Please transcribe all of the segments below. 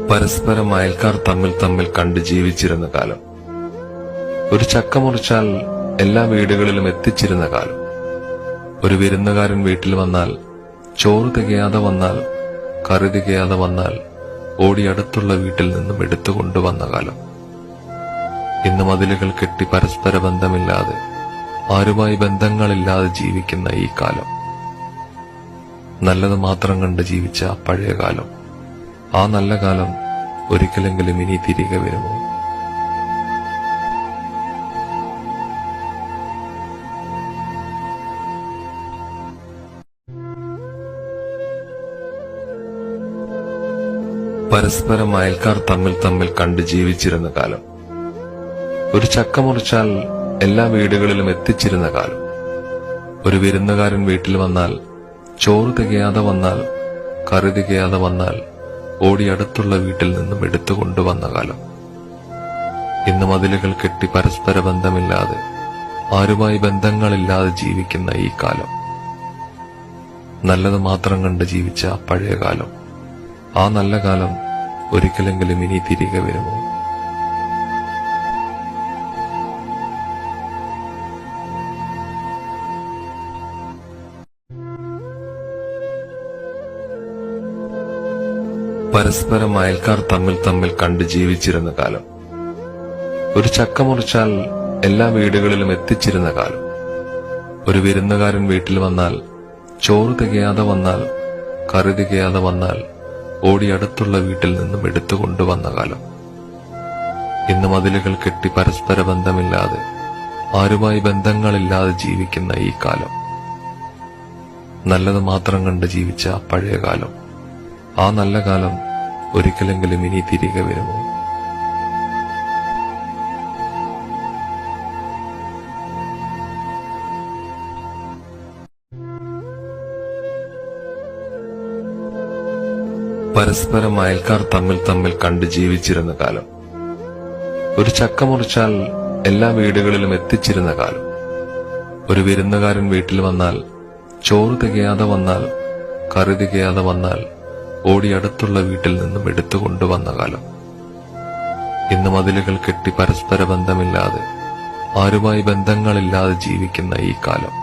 പരസ്പരം അയൽക്കാർ തമ്മിൽ തമ്മിൽ കണ്ട് ജീവിച്ചിരുന്ന കാലം. ഒരു ചക്ക മുറിച്ചാൽ എല്ലാ വീടുകളിലും എത്തിച്ചിരുന്ന കാലം. ഒരു വിരുന്നുകാരൻ വീട്ടിൽ വന്നാൽ, ചോറ് തികയാതെ വന്നാൽ, കറി തികയാതെ വന്നാൽ ഓടി അടുത്തുള്ള വീട്ടിൽ നിന്നും എടുത്തുകൊണ്ടുവന്ന കാലം. ഇന്ന് മതിലുകൾ കെട്ടി പരസ്പര ബന്ധമില്ലാതെ, ആരുമായി ബന്ധങ്ങളില്ലാതെ ജീവിക്കുന്ന ഈ കാലം. നല്ലത് മാത്രം കണ്ട് ജീവിച്ച പഴയ കാലം. ആ നല്ല കാലം ഒരിക്കലെങ്കിലും ഇനി തിരികെ വരുമോ? പരസ്പരം അയൽക്കാർ തമ്മിൽ തമ്മിൽ കണ്ട് ജീവിച്ചിരുന്ന കാലം. ഒരു ചക്ക മുറിച്ചാൽ എല്ലാ വീടുകളിലും എത്തിച്ചിരുന്ന കാലം. ഒരു വിരുന്നുകാരൻ വീട്ടിൽ വന്നാൽ, ചോറ് തികയാതെ വന്നാൽ, കറി തികയാതെ വന്നാൽ ഓടി അടുത്തുള്ള വീട്ടിൽ നിന്നും എടുത്തുകൊണ്ടുവന്ന കാലം. ഇന്ന് മതിലുകൾ കെട്ടി പരസ്പര ബന്ധമില്ലാതെ, ആരുമായി ബന്ധങ്ങളില്ലാതെ ജീവിക്കുന്ന ഈ കാലം. നല്ലത് മാത്രം കണ്ട് ജീവിച്ച പഴയ കാലം. ആ നല്ല കാലം ഒരിക്കലെങ്കിലും ഇനി തിരികെ വരുമോ? പരസ്പരം അയൽക്കാർ തമ്മിൽ തമ്മിൽ കണ്ട് ജീവിച്ചിരുന്ന കാലം. ഒരു ചക്ക മുറിച്ചാൽ എല്ലാ വീടുകളിലും എത്തിച്ചിരുന്ന കാലം. ഒരു വിരുന്നുകാരൻ വീട്ടിൽ വന്നാൽ, ചോറ് തികയാതെ വന്നാൽ, കറി തികയാതെ വന്നാൽ ഓടി അടുത്തുള്ള വീട്ടിൽ നിന്നും എടുത്തുകൊണ്ടുവന്ന കാലം. ഇന്ന് മതിലുകൾ കെട്ടി പരസ്പര ബന്ധമില്ലാതെ, ആരുമായി ബന്ധങ്ങളില്ലാതെ ജീവിക്കുന്ന ഈ കാലം. നല്ലത് മാത്രം കണ്ട് ജീവിച്ച പഴയ കാലം. ആ നല്ല കാലം ഒരിക്കലെങ്കിലും ഇനി തിരികെ വരുമോ? പരസ്പരം അയൽക്കാർ തമ്മിൽ തമ്മിൽ കണ്ട് ജീവിച്ചിരുന്ന കാലം. ഒരു ചക്ക മുറിച്ചാൽ എല്ലാ വീടുകളിലും എത്തിച്ചിരുന്ന കാലം. ഒരു വിരുന്നുകാരൻ വീട്ടിൽ വന്നാൽ, ചോറ് തികയാതെ വന്നാൽ, കറി തികയാതെ വന്നാൽ ഓടി അടുത്തുള്ള വീട്ടിൽ നിന്നും എടുത്തുകൊണ്ടുവന്ന കാലം. ഇന്ന് മതിലുകൾ കെട്ടി പരസ്പര ബന്ധമില്ലാതെ, ആരുമായി ബന്ധങ്ങളില്ലാതെ ജീവിക്കുന്ന ഈ കാലം.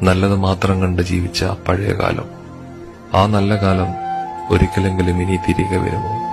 നല്ലത് മാത്രം കണ്ട് ജീവിച്ച പഴയ കാലം. ആ നല്ല കാലം ഒരിക്കലെങ്കിലും ഇനി തിരികെ വരുമോ?